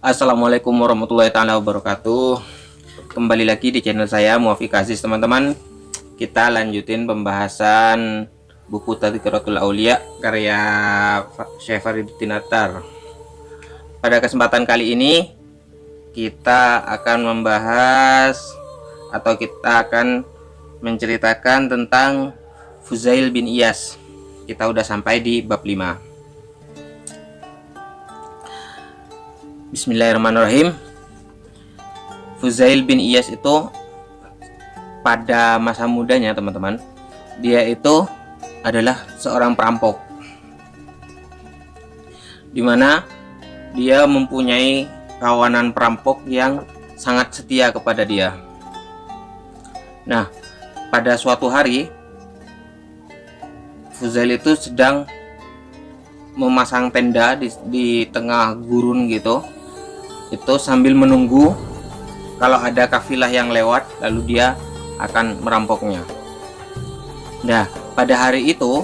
Assalamualaikum warahmatullahi taala wabarakatuh. Kembali lagi di channel saya Muafiq Aziz, teman-teman. Kita lanjutin pembahasan buku Tadhkiratul Aulia karya Syekh Faridudin Attar. Pada kesempatan kali ini kita akan membahas atau kita akan menceritakan tentang Fuzail bin Iyas. Kita udah sampai di bab 5. Bismillahirrahmanirrahim. Fuzail bin Iyas itu pada masa mudanya, teman-teman, dia itu adalah seorang perampok, dimana dia mempunyai kawanan perampok yang sangat setia kepada dia. Nah, pada suatu hari Fuzail itu sedang memasang tenda di tengah gurun gitu, itu sambil menunggu kalau ada kafilah yang lewat, lalu dia akan merampoknya. Nah, pada hari itu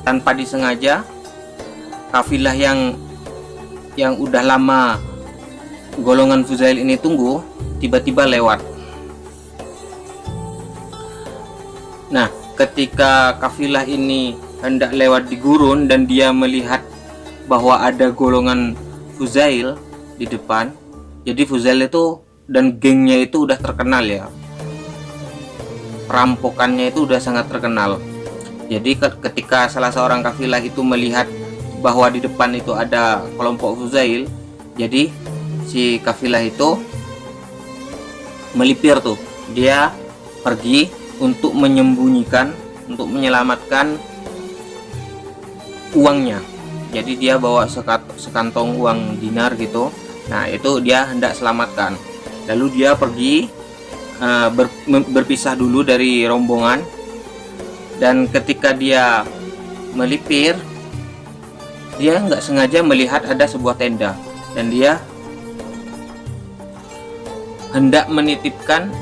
tanpa disengaja kafilah yang udah lama golongan Fuzail ini tunggu tiba-tiba lewat. Nah, ketika kafilah ini hendak lewat di gurun dan dia melihat bahwa ada golongan Fuzail di depan, jadi Fuzail itu dan gengnya itu udah terkenal ya, perampokannya itu udah sangat terkenal. Jadi ketika salah seorang kafilah itu melihat bahwa di depan itu ada kelompok Fuzail, jadi si kafilah itu melipir tuh, dia pergi untuk menyembunyikan, untuk menyelamatkan uangnya. Jadi dia bawa sekantong uang dinar gitu. Nah, itu dia hendak selamatkan. Lalu dia pergi berpisah dulu dari rombongan, dan ketika dia melipir, dia nggak sengaja melihat ada sebuah tenda dan dia hendak menitipkan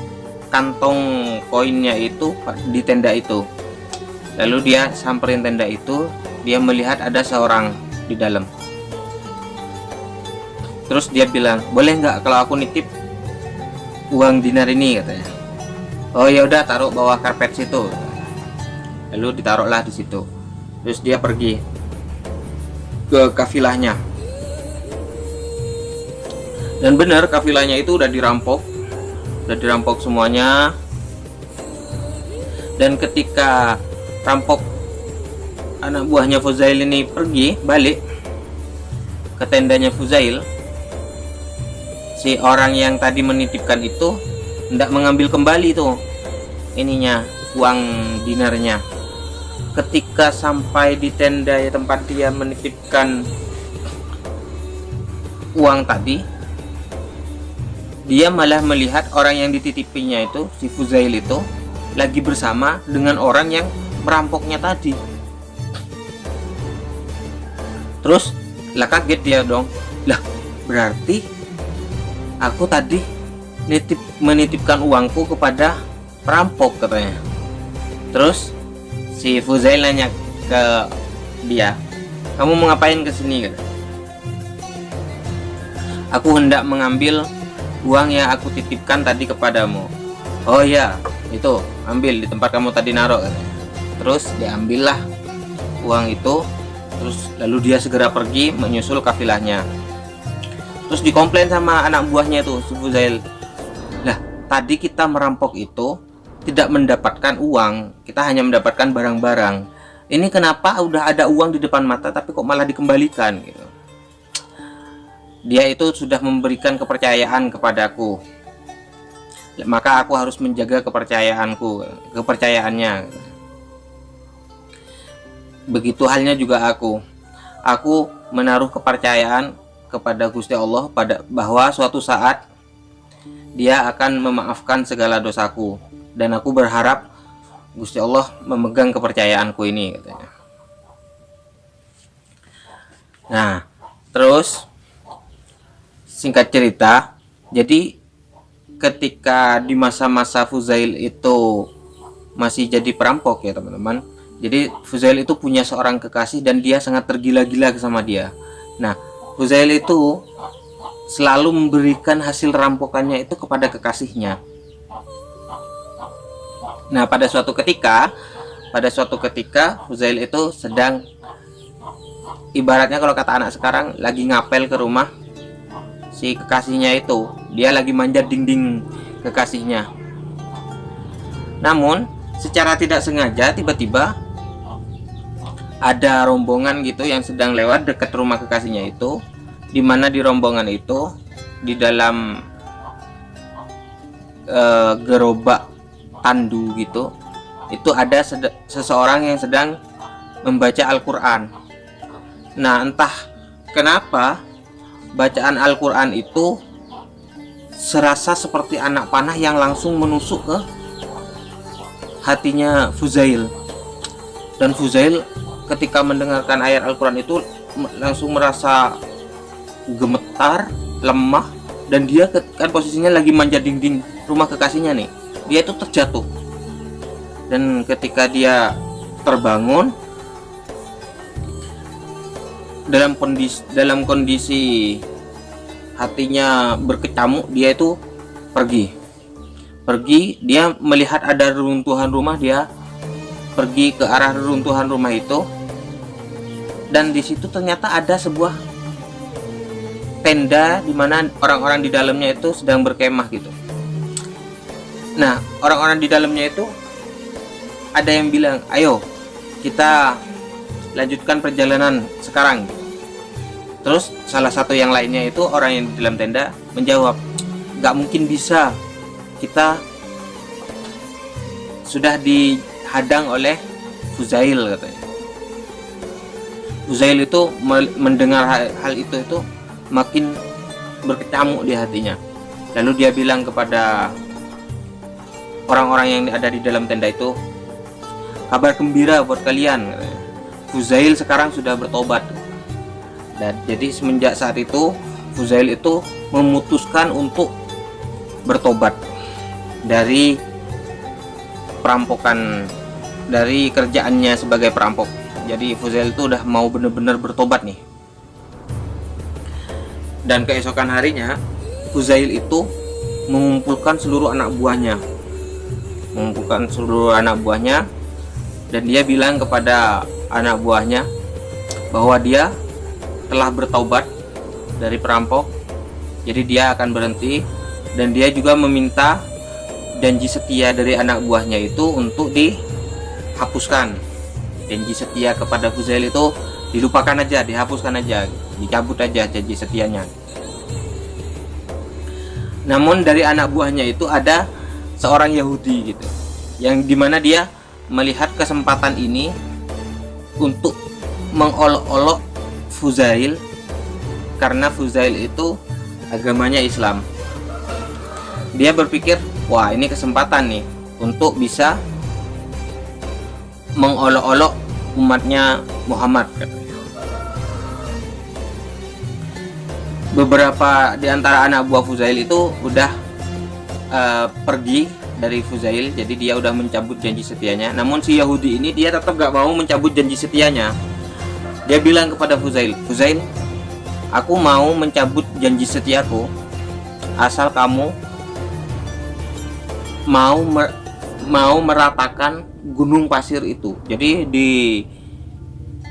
kantong koinnya itu di tenda itu. Lalu dia samperin tenda itu, dia melihat ada seorang di dalam. Terus dia bilang, boleh nggak kalau aku nitip uang dinar ini, katanya. Oh ya udah, taruh bawah karpet situ. Lalu ditaruhlah di situ. Terus dia pergi ke kafilahnya. Dan benar, kafilahnya itu udah dirampok semuanya. Dan ketika rampok anak buahnya Fuzail ini pergi balik ke tendanya Fuzail, si orang yang tadi menitipkan itu hendak mengambil kembali tuh ininya, uang dinarnya. Ketika sampai di tenda tempat dia menitipkan uang tadi, dia malah melihat orang yang dititipinya itu, si Fuzail itu, lagi bersama dengan orang yang merampoknya tadi. Terus lah kaget dia dong, lah berarti aku tadi menitipkan uangku kepada perampok, katanya. Terus si Fuzail nanya ke dia, kamu mau ngapain kesini? Aku hendak mengambil uang yang aku titipkan tadi kepadamu. Oh ya, itu ambil di tempat kamu tadi naruh, katanya. Terus diambillah uang itu. Terus lalu dia segera pergi menyusul kafilahnya. Terus dikomplain sama anak buahnya itu, si Fuzail. Lah, tadi kita merampok itu tidak mendapatkan uang, kita hanya mendapatkan barang-barang. Ini kenapa udah ada uang di depan mata tapi kok malah dikembalikan gitu. Dia itu sudah memberikan kepercayaan kepadaku, maka aku harus menjaga kepercayaannya. Begitu halnya juga aku menaruh kepercayaan kepada Gusti Allah bahwa suatu saat dia akan memaafkan segala dosaku, dan aku berharap Gusti Allah memegang kepercayaanku ini, katanya. Nah, terus singkat cerita, jadi ketika di masa-masa Fuzail itu masih jadi perampok ya, teman-teman. Jadi Fuzail itu punya seorang kekasih dan dia sangat tergila-gila sama dia. Nah, Fuzail itu selalu memberikan hasil rampokannya itu kepada kekasihnya. Nah, pada suatu ketika Fuzail itu sedang, ibaratnya kalau kata anak sekarang, lagi ngapel ke rumah si kekasihnya itu. Dia lagi manjat dinding kekasihnya. Namun secara tidak sengaja tiba-tiba ada rombongan gitu yang sedang lewat dekat rumah kekasihnya itu, dimana di rombongan itu, di dalam gerobak tandu gitu, itu ada seseorang yang sedang membaca Al-Quran. Nah, entah kenapa bacaan Al-Quran itu serasa seperti anak panah yang langsung menusuk ke hatinya Fuzail. Dan Fuzail ketika mendengarkan ayat Al-Quran itu langsung merasa gemetar, lemah, dan dia kan posisinya lagi manjat dinding rumah kekasihnya nih. Dia itu terjatuh, dan ketika dia terbangun dalam kondisi hatinya berkecamuk, dia itu pergi. Dia melihat ada reruntuhan rumah, dia pergi ke arah reruntuhan rumah itu, dan di situ ternyata ada sebuah tenda di mana orang-orang di dalamnya itu sedang berkemah gitu. Nah, orang-orang di dalamnya itu ada yang bilang, ayo kita lanjutkan perjalanan sekarang. Terus salah satu yang lainnya itu, orang yang di dalam tenda, menjawab, gak mungkin bisa, kita sudah dihadang oleh Fuzail, katanya. Fuzail itu mendengar hal itu makin berkecamuk di hatinya. Lalu dia bilang kepada orang-orang yang ada di dalam tenda itu, kabar gembira buat kalian, katanya. Fuzail sekarang sudah bertobat. Dan jadi semenjak saat itu Fuzail itu memutuskan untuk bertobat dari perampokan, dari kerjaannya sebagai perampok. Jadi Fuzail itu udah mau bener-bener bertobat nih. Dan keesokan harinya Fuzail itu mengumpulkan seluruh anak buahnya, dan dia bilang kepada anak buahnya bahwa dia telah bertaubat dari perampok, jadi dia akan berhenti. Dan dia juga meminta janji setia dari anak buahnya itu untuk dihapuskan. Janji setia kepada Fuzail itu dilupakan aja, dihapuskan aja, dicabut aja janji setianya. Namun dari anak buahnya itu ada seorang Yahudi gitu, yang dimana dia melihat kesempatan ini untuk mengolok-olok Fuzail, karena Fuzail itu agamanya Islam. Dia berpikir, wah ini kesempatan nih untuk bisa mengolok-olok umatnya Muhammad. Beberapa di antara anak buah Fuzail itu udah pergi dari Fuzail, jadi dia udah mencabut janji setianya. Namun si Yahudi ini dia tetap gak mau mencabut janji setianya. Dia bilang kepada Fuzail, Fuzail, aku mau mencabut janji setiaku asal kamu mau meratakan gunung pasir itu. Jadi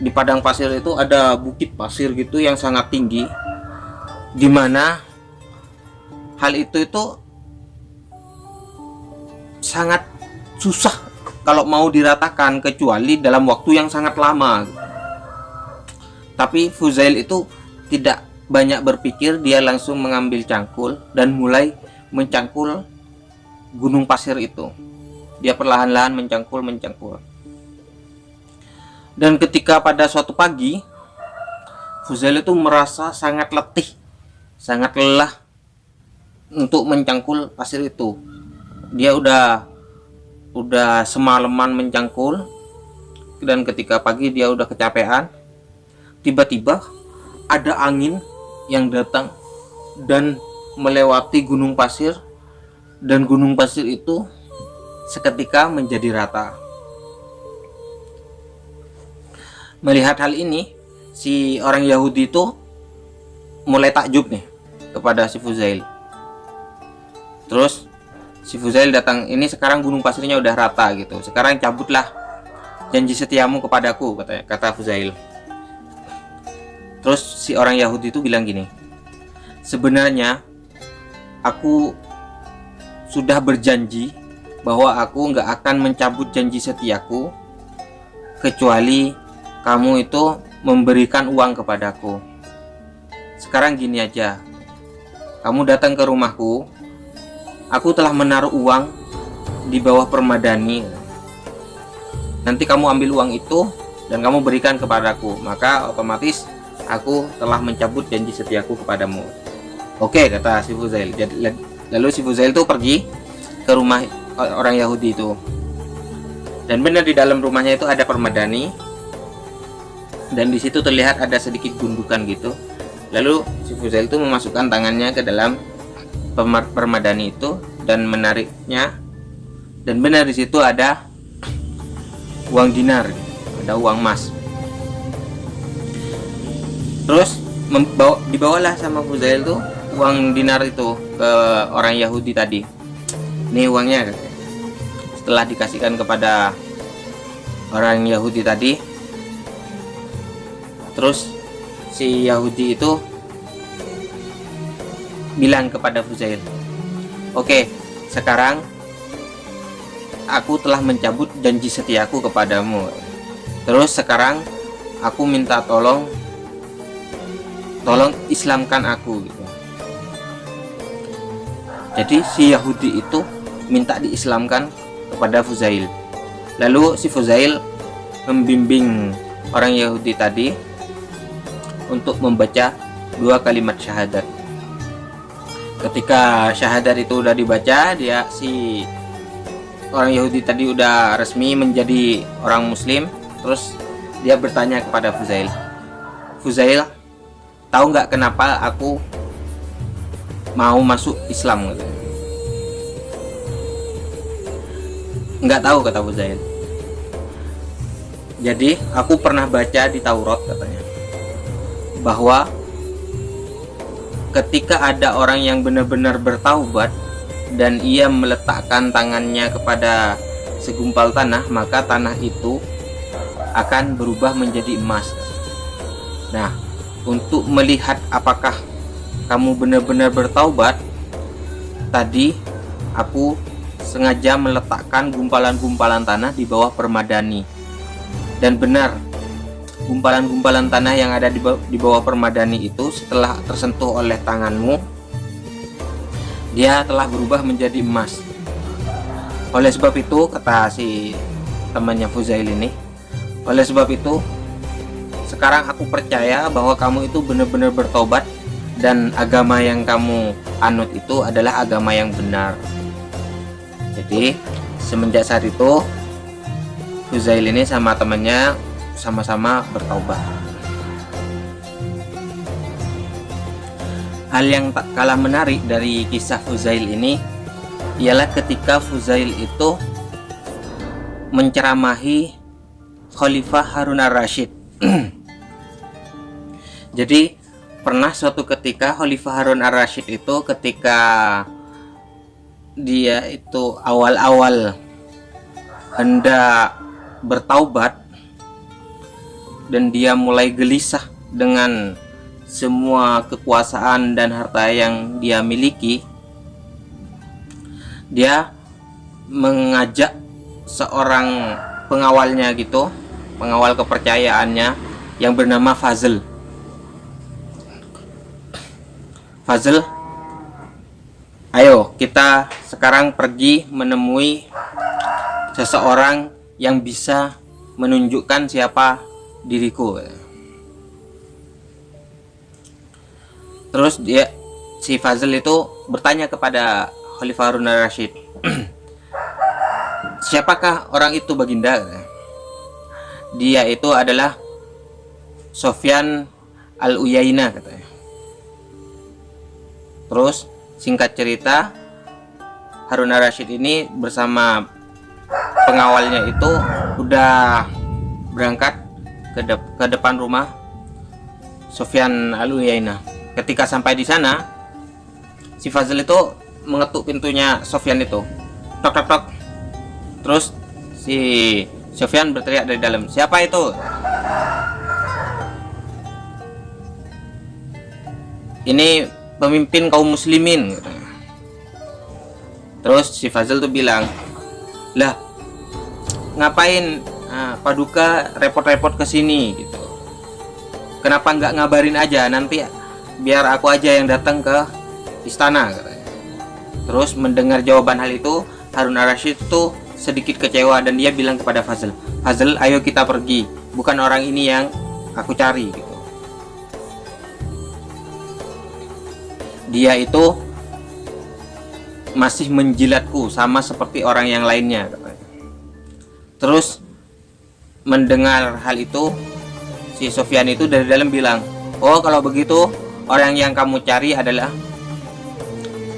di padang pasir itu ada bukit pasir gitu yang sangat tinggi, dimana hal itu sangat susah kalau mau diratakan, kecuali dalam waktu yang sangat lama. Tapi Fuzail itu tidak banyak berpikir, dia langsung mengambil cangkul dan mulai mencangkul gunung pasir itu. Dia perlahan-lahan mencangkul. Dan ketika pada suatu pagi Fuzail itu merasa sangat letih, sangat lelah untuk mencangkul pasir itu. Dia udah semalaman mencangkul, dan ketika pagi dia udah kecapean. Tiba-tiba ada angin yang datang dan melewati gunung pasir, dan gunung pasir itu seketika menjadi rata. Melihat hal ini, si orang Yahudi itu mulai takjub nih. kepada si Fuzail. Terus si Fuzail datang, ini sekarang gunung pasirnya udah rata gitu, sekarang cabutlah janji setiamu kepadaku, kata Fuzail. Terus si orang Yahudi itu bilang gini, sebenarnya aku sudah berjanji bahwa aku nggak akan mencabut janji setiaku kecuali kamu itu memberikan uang kepadaku. Sekarang gini aja, kamu datang ke rumahku, aku telah menaruh uang di bawah permadani. Nanti kamu ambil uang itu dan kamu berikan kepadaku, maka otomatis aku telah mencabut janji setiaku kepadamu. Oke, kata si Fuzail. Lalu si Fuzail itu pergi ke rumah orang Yahudi itu. Dan benar di dalam rumahnya itu ada permadani. Dan di situ terlihat ada sedikit gundukan gitu. Lalu si Fuzail itu memasukkan tangannya ke dalam permadani itu dan menariknya. Dan benar di situ ada uang dinar, ada uang emas. Terus dibawalah sama Fuzail tuh uang dinar itu ke orang Yahudi tadi. Ini uangnya. Setelah dikasihkan kepada orang Yahudi tadi, terus si Yahudi itu bilang kepada Fuzail, oke, sekarang aku telah mencabut janji setiaku kepadamu. Terus sekarang aku minta tolong Islamkan aku gitu. Jadi si Yahudi itu minta diislamkan kepada Fuzail. Lalu si Fuzail membimbing orang Yahudi tadi untuk membaca 2 kalimat syahadat. Ketika syahadat itu udah dibaca, si orang Yahudi tadi udah resmi menjadi orang Muslim. Terus dia bertanya kepada Fuzail, Fuzail, tahu nggak kenapa aku mau masuk Islam? Nggak tahu, kata Fuzail. Jadi aku pernah baca di Taurat, katanya, bahwa ketika ada orang yang benar-benar bertaubat dan ia meletakkan tangannya kepada segumpal tanah, maka tanah itu akan berubah menjadi emas. Nah, untuk melihat apakah kamu benar-benar bertaubat, tadi aku sengaja meletakkan gumpalan-gumpalan tanah di bawah permadani. Dan benar, gumpalan-gumpalan tanah yang ada di bawah permadani itu setelah tersentuh oleh tanganmu, dia telah berubah menjadi emas. Oleh sebab itu, kata si temannya Fuzail ini, oleh sebab itu sekarang aku percaya bahwa kamu itu benar-benar bertobat dan agama yang kamu anut itu adalah agama yang benar. Jadi semenjak saat itu Fuzail ini sama temannya sama-sama bertaubat. Hal yang tak kalah menarik dari kisah Fuzail ini ialah ketika Fuzail itu menceramahi Khalifah Harun ar-Rasyid. Jadi pernah suatu ketika Khalifah Harun ar-Rasyid itu ketika dia itu awal-awal hendak bertaubat dan dia mulai gelisah dengan semua kekuasaan dan harta yang dia miliki, dia mengajak seorang pengawalnya gitu, pengawal kepercayaannya yang bernama Fazl. Fazl, ayo kita sekarang pergi menemui seseorang yang bisa menunjukkan siapa diriku. Terus si Fazl itu bertanya kepada Khalifah Harun ar-Rasyid, siapakah orang itu baginda? Dia itu adalah Sofyan al-Uyainah, katanya. Terus singkat cerita, Harun ar-Rasyid ini bersama pengawalnya itu udah berangkat ke depan rumah Sofyan al-Uyainah. Ketika sampai di sana, si Fazil itu mengetuk pintunya Sofyan itu, tok tok tok. Terus si Sofyan berteriak dari dalam, siapa itu? Ini pemimpin kaum muslimin, katanya. Terus si Fazil tuh bilang, lah ngapain Paduka repot-repot kesini gitu, kenapa nggak ngabarin aja, nanti biar aku aja yang datang ke istana, katanya. Terus mendengar jawaban hal itu, Harun ar-Rasyid itu sedikit kecewa dan dia bilang kepada Fazil, Fazil, ayo kita pergi, bukan orang ini yang aku cari gitu. Dia itu masih menjilatku sama seperti orang yang lainnya, katanya. Terus mendengar hal itu, si Sofyan itu dari dalam bilang, oh kalau begitu orang yang kamu cari adalah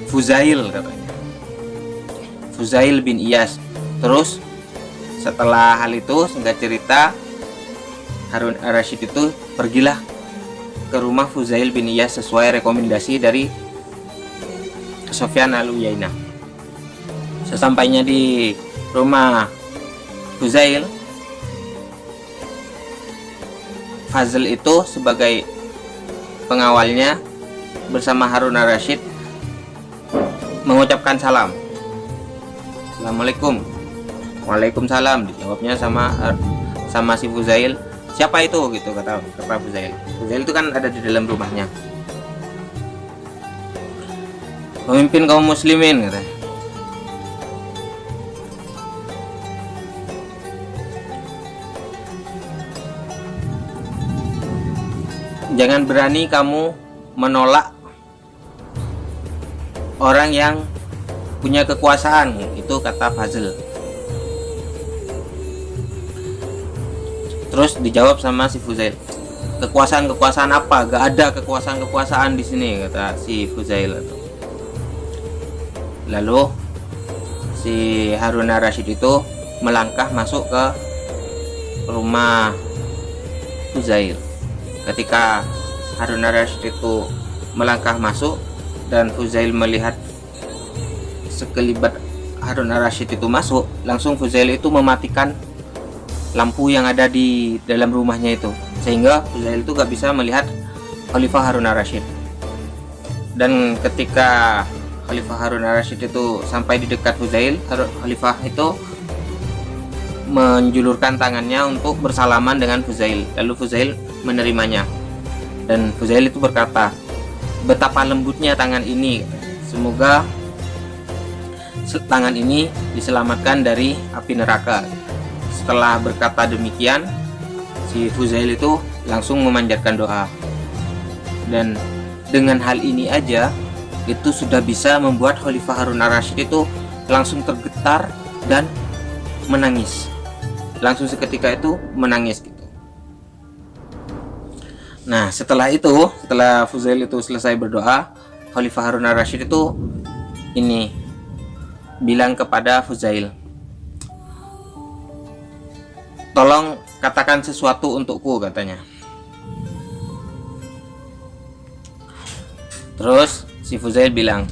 Fuzail, katanya. Fuzail bin Iyas. Terus setelah hal itu, singkat cerita, Harun ar-Rasyid itu pergilah ke rumah Fuzail bin Iyas sesuai rekomendasi dari Sofyan al-Uyainah. Sesampainya di rumah Fuzail, Fazil itu sebagai pengawalnya bersama Harun ar-Rasyid mengucapkan salam. Assalamualaikum. Waalaikumsalam, dijawabnya sama si Fuzail. Siapa itu gitu, kata Fuzail. Fuzail itu kan ada di dalam rumahnya. Pemimpin kaum muslimin, katanya. Jangan berani kamu menolak orang yang punya kekuasaan, itu kata Fazil. Terus dijawab sama si Fuzail, kekuasaan apa? Gak ada kekuasaan di sini, kata si Fuzail. Lalu si Harun ar-Rasyid itu melangkah masuk ke rumah Fuzail. Ketika Harun ar-Rasyid itu melangkah masuk dan Fuzail melihat sekelibat Harun ar-Rasyid itu masuk, langsung Fuzail itu mematikan lampu yang ada di dalam rumahnya itu, sehingga Fuzail itu gak bisa melihat Khalifah Harun ar-Rasyid. Dan ketika Khalifah Harun ar-Rasyid itu sampai di dekat Fuzail, Khalifah itu menjulurkan tangannya untuk bersalaman dengan Fuzail. Lalu Fuzail menerimanya, dan Fuzail itu berkata, betapa lembutnya tangan ini, semoga tangan ini diselamatkan dari api neraka. Setelah berkata demikian, si Fuzail itu langsung memanjatkan doa, dan dengan hal ini aja itu sudah bisa membuat Khalifah Harun ar-Rasyid itu langsung tergetar dan menangis. Langsung seketika itu menangis gitu. Nah, setelah Fuzail itu selesai berdoa, Khalifah Harun ar-Rasyid itu ini bilang kepada Fuzail, tolong katakan sesuatu untukku, katanya. Terus si Fuzail bilang,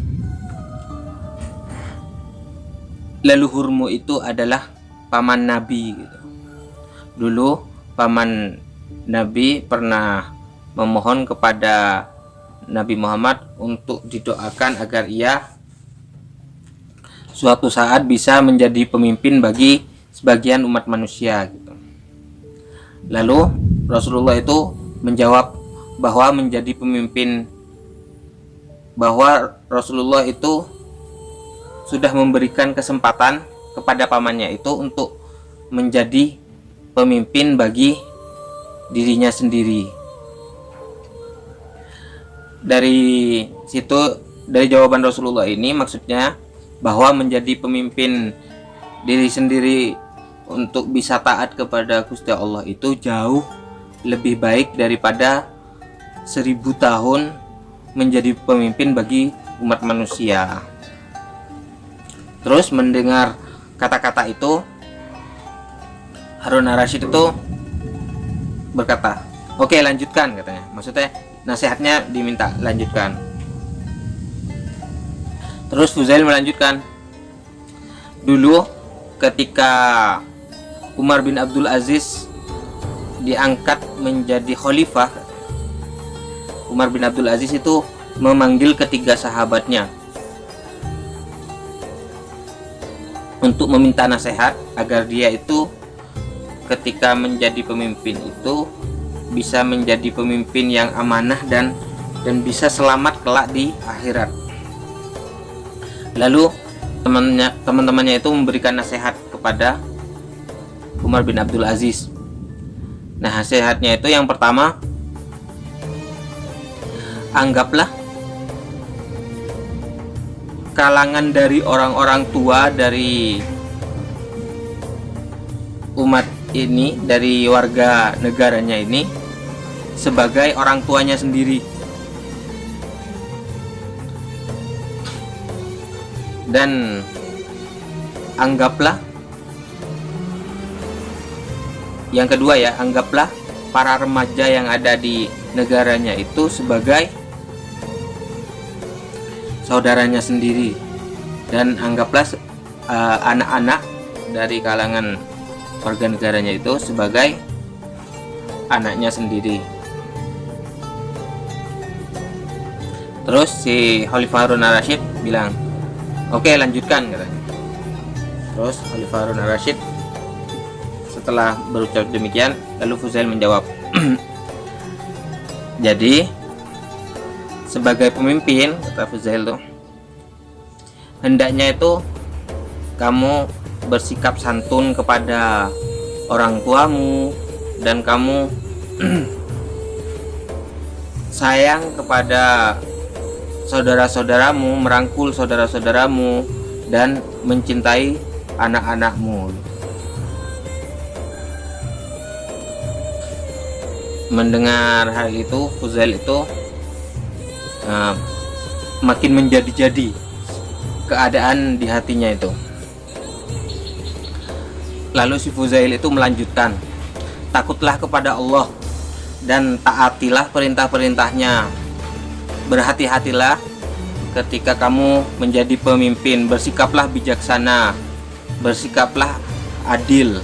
leluhurmu itu adalah paman Nabi gitu. Dulu paman Nabi pernah memohon kepada Nabi Muhammad untuk didoakan agar ia suatu saat bisa menjadi pemimpin bagi sebagian umat manusia gitu. Lalu Rasulullah itu menjawab bahwa menjadi pemimpin, bahwa Rasulullah itu sudah memberikan kesempatan kepada pamannya itu untuk menjadi pemimpin bagi dirinya sendiri. Dari situ, dari jawaban Rasulullah ini maksudnya bahwa menjadi pemimpin diri sendiri untuk bisa taat kepada Gusti Allah itu jauh lebih baik daripada 1000 tahun menjadi pemimpin bagi umat manusia. Terus mendengar kata-kata itu, Harun ar-Rasyid itu berkata, oke, lanjutkan, katanya. Maksudnya nasihatnya diminta lanjutkan. Terus Fuzail melanjutkan, dulu ketika Umar bin Abdul Aziz diangkat menjadi khalifah, Umar bin Abdul Aziz itu memanggil ketiga sahabatnya untuk meminta nasihat agar dia itu ketika menjadi pemimpin itu bisa menjadi pemimpin yang amanah dan bisa selamat kelak di akhirat. Lalu teman-temannya itu memberikan nasihat kepada Umar bin Abdul Aziz. Nah, nasihatnya itu yang pertama, anggaplah kalangan dari orang-orang tua dari umat ini, dari warga negaranya ini, sebagai orang tuanya sendiri. Dan anggaplah, yang kedua ya, anggaplah para remaja yang ada di negaranya itu sebagai saudaranya sendiri, dan anggaplah anak-anak dari kalangan warga negaranya itu sebagai anaknya sendiri. Terus si Khalifah Harun al-Rasyid bilang, oke, lanjutkan, katanya. Terus Khalifah Harun al-Rasyid setelah berucap demikian, lalu Fuzail menjawab, jadi sebagai pemimpin, kata Fuzail tuh, hendaknya itu kamu bersikap santun kepada orang tuamu, dan kamu sayang kepada saudara-saudaramu, merangkul saudara-saudaramu, dan mencintai anak-anakmu. Mendengar hal itu, Fuzail itu makin menjadi-jadi keadaan di hatinya itu. Lalu si Fuzail itu melanjutkan, takutlah kepada Allah dan taatilah perintah-perintahnya. Berhati-hatilah ketika kamu menjadi pemimpin, bersikaplah bijaksana, bersikaplah adil,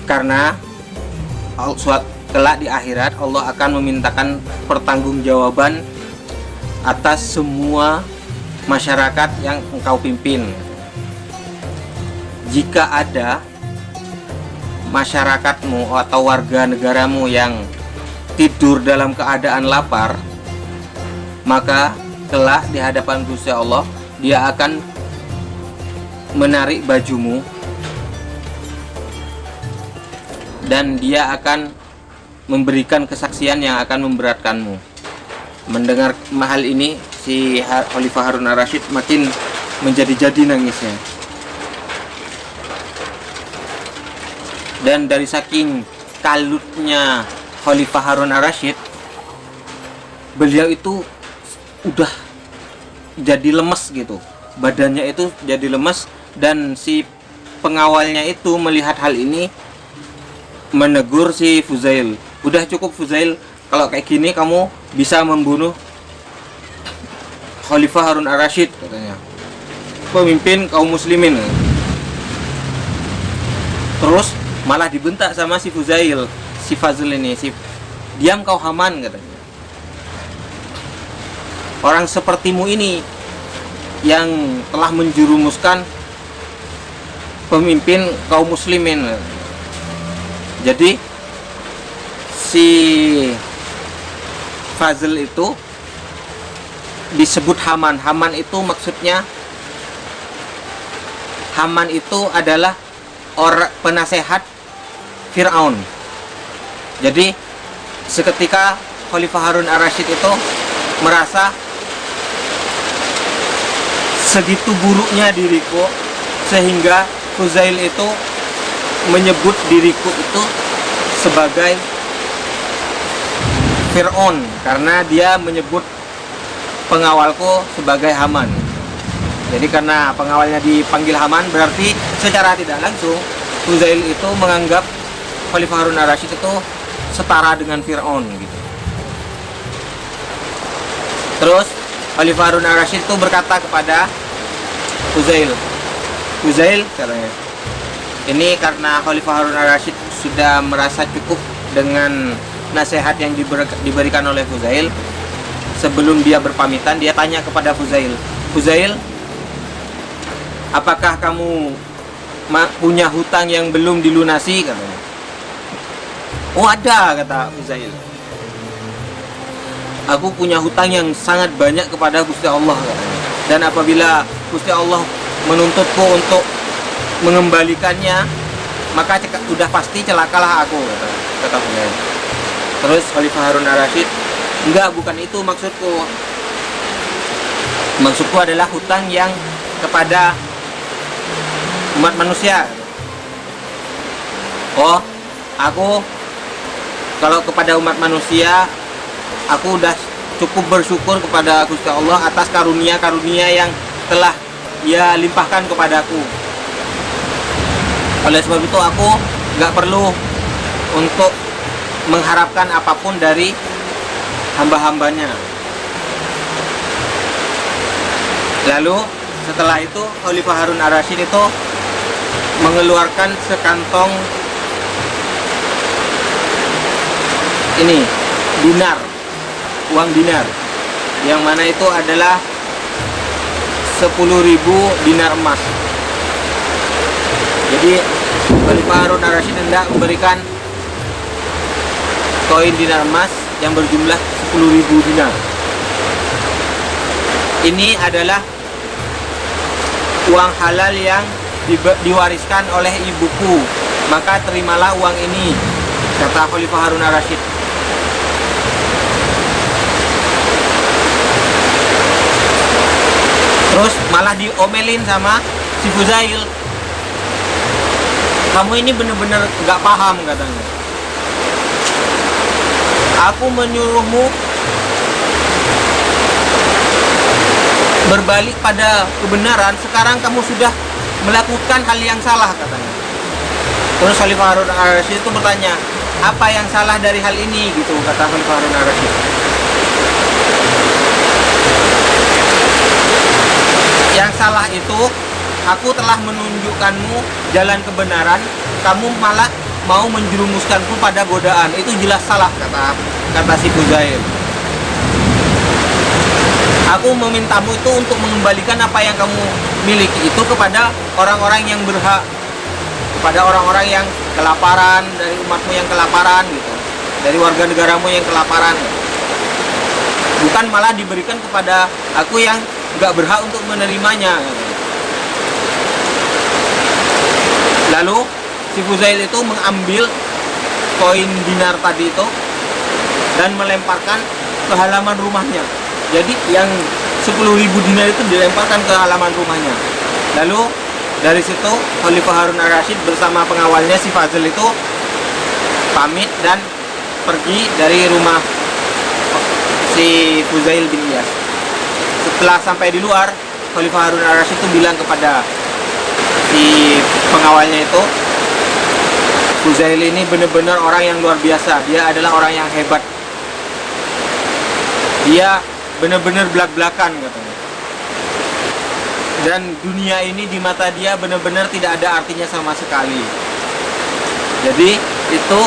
karena kelak di akhirat Allah akan memintakan pertanggungjawaban atas semua masyarakat yang engkau pimpin. Jika ada masyarakatmu atau warga negaramu yang tidur dalam keadaan lapar, maka kelak di hadapan Gusti Allah dia akan menarik bajumu dan dia akan memberikan kesaksian yang akan memberatkanmu. Mendengar hal ini, si Khalifah Harun al-Rasyid makin menjadi-jadi nangisnya. Dan dari saking kalutnya Khalifah Harun al-Rasyid, beliau itu udah jadi lemes gitu, badannya itu jadi lemes. Dan si pengawalnya itu melihat hal ini, menegur si Fuzail, udah cukup Fuzail, kalau kayak gini kamu bisa membunuh Khalifah Harun al-Rasyid, katanya, pemimpin kaum muslimin. Terus malah dibentak sama si Fuzail, si Fazil ini, si diam kau Haman, katanya. Orang sepertimu ini yang telah menjerumuskan pemimpin kaum muslimin. Jadi si Fazil itu disebut Haman. Haman itu maksudnya, Haman itu adalah orang penasehat Fir'aun. Jadi seketika Khalifah Harun al-Rasyid itu merasa segitu buruknya diriku, sehingga Fuzail itu menyebut diriku itu sebagai Fir'aun, karena dia menyebut pengawalku sebagai Haman. Jadi karena pengawalnya dipanggil Haman, berarti secara tidak langsung Fuzail itu menganggap Khalifah Harun al-Rasyid itu setara dengan Fir'aun gitu. Terus Khalifah Harun ar-Rasyid itu berkata kepada Fuzail, katanya, ini karena Khalifah Harun ar-Rasyid sudah merasa cukup dengan nasihat yang diberikan oleh Fuzail. Sebelum dia berpamitan, dia tanya kepada Fuzail, apakah kamu punya hutang yang belum dilunasi? Katanya. Oh, ada, kata Fuzail. Aku punya hutang yang sangat banyak kepada Gusti Allah, katanya. Dan apabila Gusti Allah menuntutku untuk mengembalikannya, maka sudah pasti celakalah aku, kata Fuzail. Terus Khalifah Harun ar-Rasyid, enggak, bukan itu maksudku. Maksudku adalah hutang yang kepada umat manusia. Oh, aku kalau kepada umat manusia, aku udah cukup bersyukur kepada Gusti Allah atas karunia-karunia yang telah Ia limpahkan kepadaku. Oleh sebab itu aku nggak perlu untuk mengharapkan apapun dari hamba-hambanya. Lalu setelah itu Khalifah Harun ar-Rasyid itu mengeluarkan sekantong ini dinar, uang dinar, yang mana itu adalah 10.000 dinar emas. Jadi Khalifah Harun ar-Rasyid hendak memberikan koin dinar emas yang berjumlah 10.000 dinar. Ini adalah uang halal yang diwariskan oleh ibuku, maka terimalah uang ini, kata Khalifah Harun ar-Rasyid. Terus malah diomelin sama si Fuzail. Kamu ini benar-benar gak paham, katanya. Aku menyuruhmu berbalik pada kebenaran, sekarang kamu sudah melakukan hal yang salah, katanya. Terus Khalifah Harun ar-Rasyid itu bertanya, apa yang salah dari hal ini, gitu, kata Khalifah Harun ar-Rasyid. Yang salah itu, aku telah menunjukkanmu jalan kebenaran, kamu malah mau menjerumuskanku pada godaan. Itu jelas salah, kata si Fuzail. Aku memintamu itu untuk mengembalikan apa yang kamu miliki itu kepada orang-orang yang berhak, kepada orang-orang yang kelaparan, dari umatmu yang kelaparan, gitu, dari warga negaramu yang kelaparan. Bukan malah diberikan kepada aku yang gak berhak untuk menerimanya. Lalu si Fuzail itu mengambil koin dinar tadi itu dan melemparkan ke halaman rumahnya. Jadi yang 10.000 dinar itu dilemparkan ke halaman rumahnya. Lalu dari situ Khalifah Harun ar-Rasyid bersama pengawalnya si Fazl itu pamit dan pergi dari rumah si Fuzail bin Iyas. Setelah sampai di luar, Khalifah Harun ar-Rasyid itu bilang kepada si pengawalnya itu, Fuzail ini benar-benar orang yang luar biasa. Dia adalah orang yang hebat. Dia benar-benar belak-belakan, katanya. Dan dunia ini di mata dia benar-benar tidak ada artinya sama sekali. Jadi itu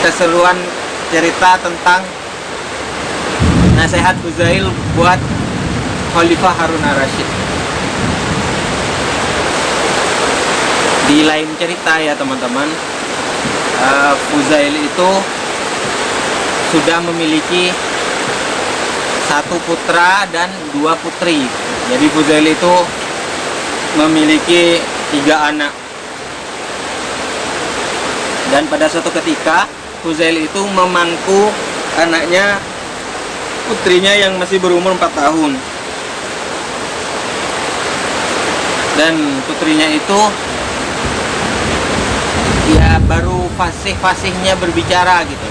keseruan cerita tentang nasihat Fuzail buat Khalifah Harun ar-Rasyid. Di lain cerita ya teman-teman, Fuzail itu sudah memiliki 1 putra dan 2 putri. Jadi Fuzail itu memiliki 3 anak. Dan pada suatu ketika Fuzail itu memangku anaknya, putrinya yang masih berumur 4 tahun. Dan putrinya itu ya baru fasih-fasihnya berbicara, gitu.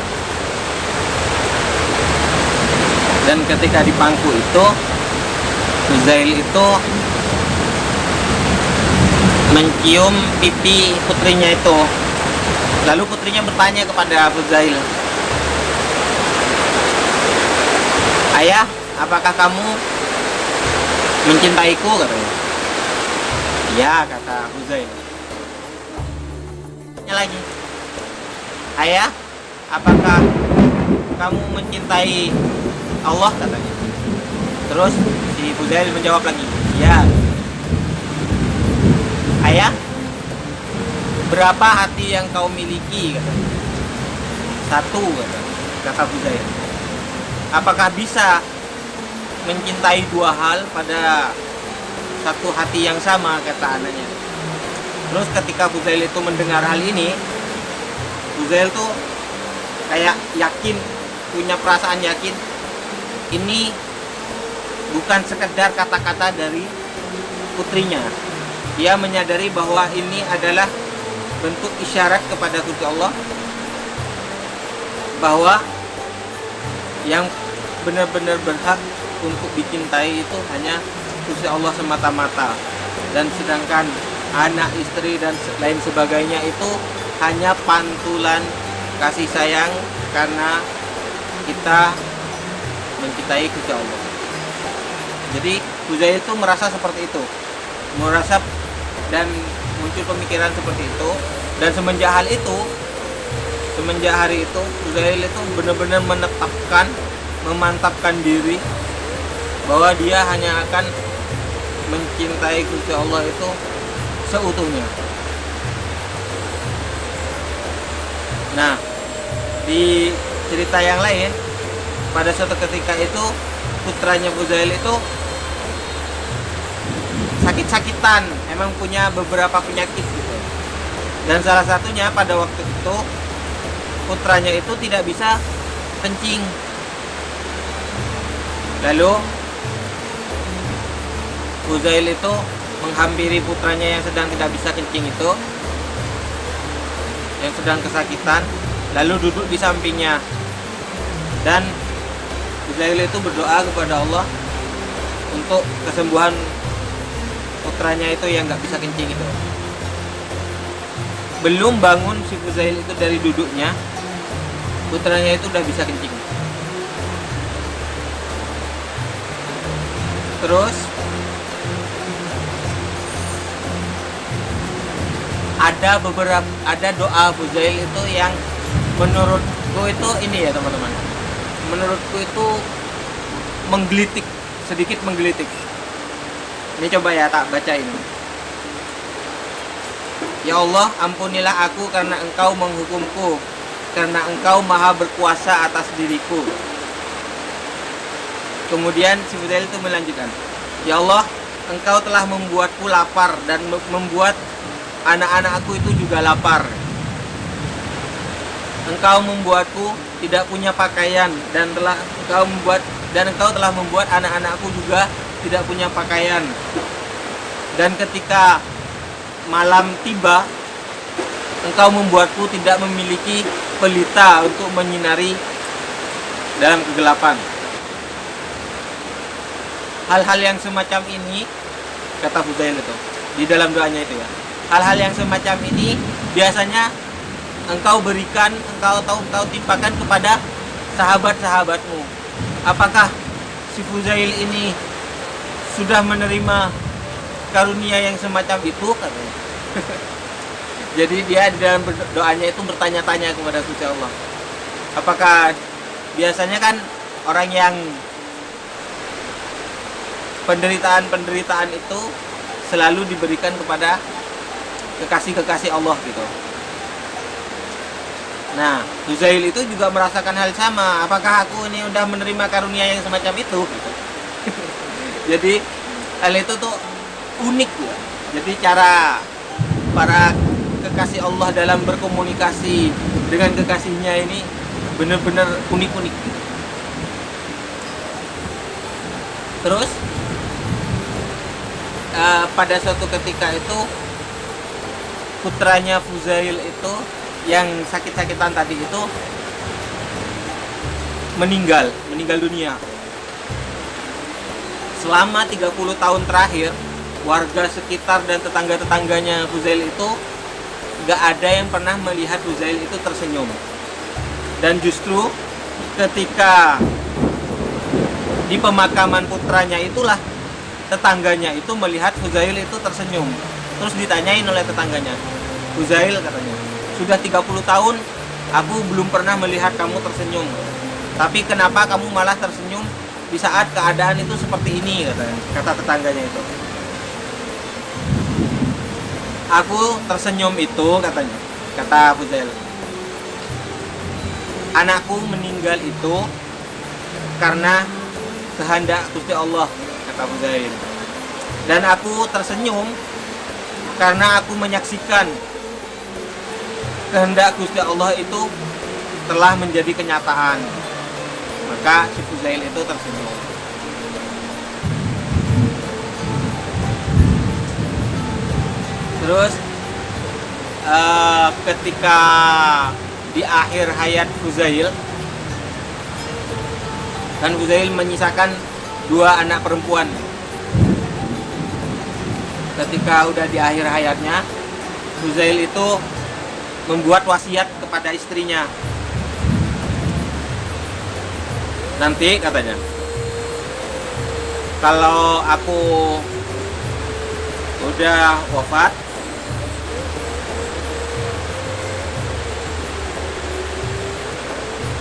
Dan ketika di pangku itu, Fuzail itu mencium pipi putrinya itu. Lalu putrinya bertanya kepada Fuzail, "Ayah, apakah kamu mencintaiku, katanya. Ya, kata Fuzail. Lagi, ayah, apakah kamu mencintai Allah, katanya. Terus si Fuzail menjawab lagi, ya. Ayah, berapa hati yang kau miliki, katanya. Satu, kata Fuzail. Apakah bisa mencintai dua hal pada satu hati yang sama, kata anaknya. Terus ketika Fuzail itu mendengar hal ini, Fuzail tuh kayak yakin, punya perasaan yakin ini bukan sekedar kata-kata dari putrinya. Dia menyadari bahwa ini adalah bentuk isyarat kepada Gusti Allah bahwa yang benar-benar berhak untuk dicintai itu hanya Gusti Allah semata-mata, dan sedangkan anak, istri dan lain sebagainya itu hanya pantulan kasih sayang karena kita mencintai Gusti Allah. Jadi Fuzail itu merasa seperti itu, merasa dan muncul pemikiran seperti itu. Dan semenjak hari itu Fuzail itu benar-benar memantapkan diri bahwa dia hanya akan mencintai Gusti Allah itu seutuhnya. Nah, di cerita yang lain, pada suatu ketika itu putranya Fuzail itu sakit-sakitan, emang punya beberapa penyakit gitu. Dan salah satunya pada waktu itu putranya itu tidak bisa kencing. Lalu Fuzail itu menghampiri putranya yang sedang tidak bisa kencing itu, yang sedang kesakitan, lalu duduk di sampingnya. Dan Fuzail itu berdoa kepada Allah untuk kesembuhan putranya itu yang nggak bisa kencing itu. Belum bangun si Fuzail itu dari duduknya, putranya itu udah bisa kencing. Terus ada doa Fuzail itu yang menurutku itu ini ya teman-teman, menurutku itu sedikit menggelitik. Ini coba ya tak baca ini. Ya Allah, ampunilah aku karena Engkau menghukumku, karena Engkau maha berkuasa atas diriku. Kemudian si Fuzail itu melanjutkan, ya Allah, Engkau telah membuatku lapar dan membuat anak-anakku itu juga lapar. Engkau membuatku tidak punya pakaian dan Engkau telah membuat anak-anakku juga tidak punya pakaian. Dan ketika malam tiba, Engkau membuatku tidak memiliki pelita untuk menyinari dalam kegelapan. Hal-hal yang semacam ini, kata Fuzail itu di dalam doanya itu ya, hal-hal yang semacam ini biasanya Engkau berikan, Engkau timpakan kepada sahabat-sahabatmu. Apakah si Fuzail ini sudah menerima karunia yang semacam itu, katanya. Jadi dia di dalam doanya itu bertanya-tanya kepada Gusti Allah. Apakah biasanya kan orang yang penderitaan itu selalu diberikan kepada kekasih-kekasih Allah gitu. Nah, Fuzail itu juga merasakan hal sama. Apakah aku ini udah menerima karunia yang semacam itu? Gitu. Jadi hal itu tuh unik ya. Jadi cara para kekasih Allah dalam berkomunikasi dengan kekasihnya ini benar-benar unik-unik. Terus pada suatu ketika itu putranya Fuzail itu yang sakit-sakitan tadi itu meninggal dunia. Selama 30 tahun terakhir, warga sekitar dan tetangga-tetangganya Fuzail itu gak ada yang pernah melihat Fuzail itu tersenyum. Dan justru ketika Di pemakaman putranya itulah tetangganya itu melihat Fuzail itu tersenyum. Terus ditanyain oleh tetangganya, Fuzail katanya, sudah 30 tahun aku belum pernah melihat kamu tersenyum. Tapi kenapa kamu malah tersenyum di saat keadaan itu seperti ini, kata tetangganya itu. Aku tersenyum itu, katanya, kata Fuzail, anakku meninggal itu karena kehendak Gusti Allah, kata Fuzail. Dan aku tersenyum karena aku menyaksikan kehendak Gusti Allah itu telah menjadi kenyataan. Maka si Fuzail itu tersenyum. Terus ketika di akhir hayat Fuzail, dan Fuzail menyisakan 2 anak perempuan. Ketika udah di akhir hayatnya, Fuzail itu membuat wasiat kepada istrinya. Nanti katanya, kalau aku udah wafat,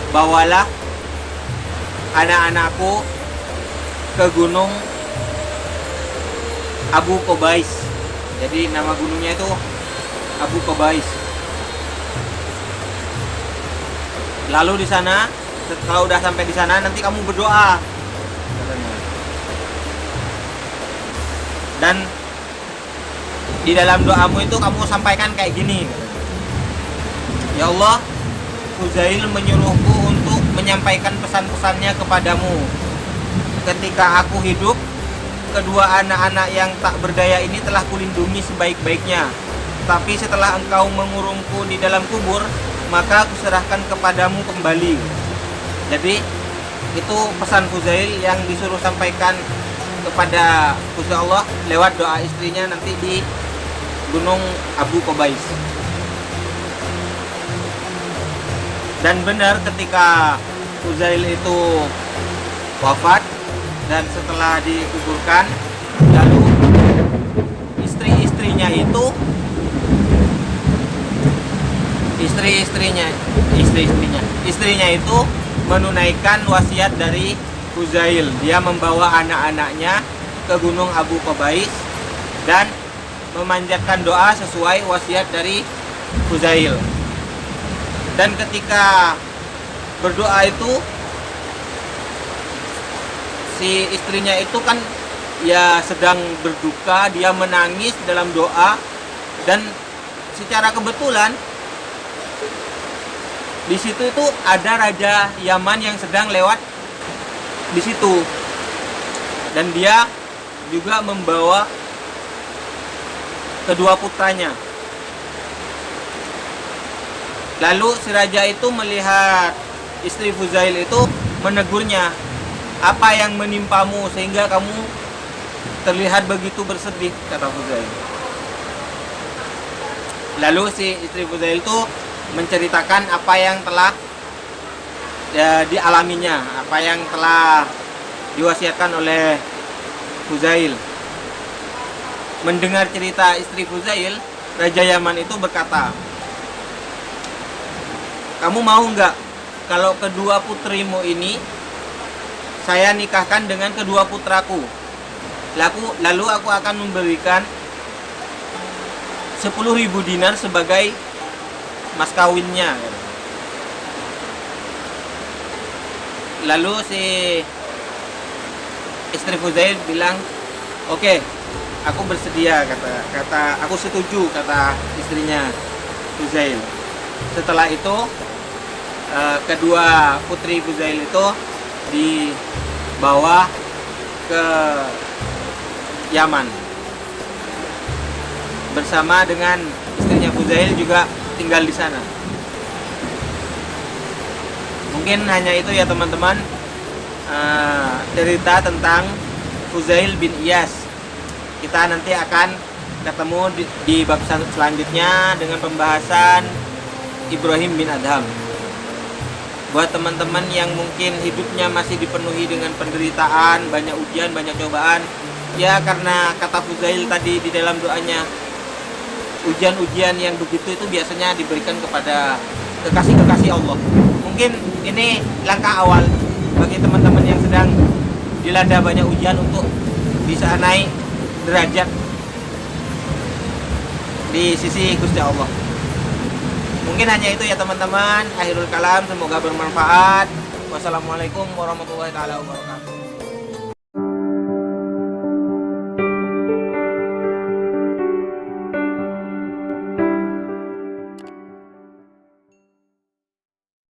bawalah anak-anakku ke gunung Abu Qubais. Jadi nama gunungnya itu Abu Qubais. Lalu di sana, kalau udah sampai di sana, nanti kamu berdoa, katanya. Dan di dalam doamu itu kamu sampaikan kayak gini, ya Allah, Fuzail menyuruhku untuk menyampaikan pesan-pesannya kepadamu. Ketika aku hidup, kedua anak-anak yang tak berdaya ini telah kulindungi sebaik-baiknya. Tapi setelah engkau mengurungku di dalam kubur, maka aku serahkan kepadamu kembali. Jadi itu pesan Fuzail yang disuruh sampaikan kepada Gusti Allah lewat doa istrinya nanti di gunung Abu Qubais. Dan benar, ketika Fuzail itu wafat dan setelah dikuburkan, lalu istrinya itu menunaikan wasiat dari Fuzail. Dia membawa anak-anaknya ke gunung Abu Qubais dan memanjatkan doa sesuai wasiat dari Fuzail. Dan ketika berdoa itu, si istrinya itu kan ya sedang berduka, dia menangis dalam doa. Dan secara kebetulan di situ itu ada raja Yaman yang sedang lewat di situ, dan dia juga membawa kedua putranya. Lalu si raja itu melihat istri Fuzail itu, menegurnya, apa yang menimpamu sehingga kamu terlihat begitu bersedih, kata Fuzail. Lalu si istri Fuzail itu menceritakan apa yang telah dialaminya, apa yang telah diwasiatkan oleh Fuzail. Mendengar cerita istri Fuzail, Raja Yaman itu berkata, kamu mau nggak kalau kedua putrimu ini saya nikahkan dengan kedua putraku? Lalu aku akan memberikan 10.000 dinar sebagai mas kawinnya. Lalu si istri Fuzail bilang, oke, aku bersedia, kata aku setuju, kata istrinya Fuzail. Setelah itu kedua putri Fuzail itu dibawa ke Yaman bersama dengan istrinya Fuzail juga tinggal di sana. Mungkin hanya itu ya teman-teman, cerita tentang Fuzail bin Iyas. Kita nanti akan ketemu di bab selanjutnya dengan pembahasan Ibrahim bin Adham. Buat teman-teman yang mungkin hidupnya masih dipenuhi dengan penderitaan, banyak ujian, banyak cobaan, ya karena kata Fuzail tadi di dalam doanya, ujian-ujian yang begitu itu biasanya diberikan kepada kekasih-kekasih Allah. Mungkin ini langkah awal bagi teman-teman yang sedang dilanda banyak ujian untuk bisa naik derajat di sisi Gusti Allah. Mungkin hanya itu ya teman-teman. Akhirul kalam, semoga bermanfaat. Wassalamualaikum warahmatullahi wabarakatuh.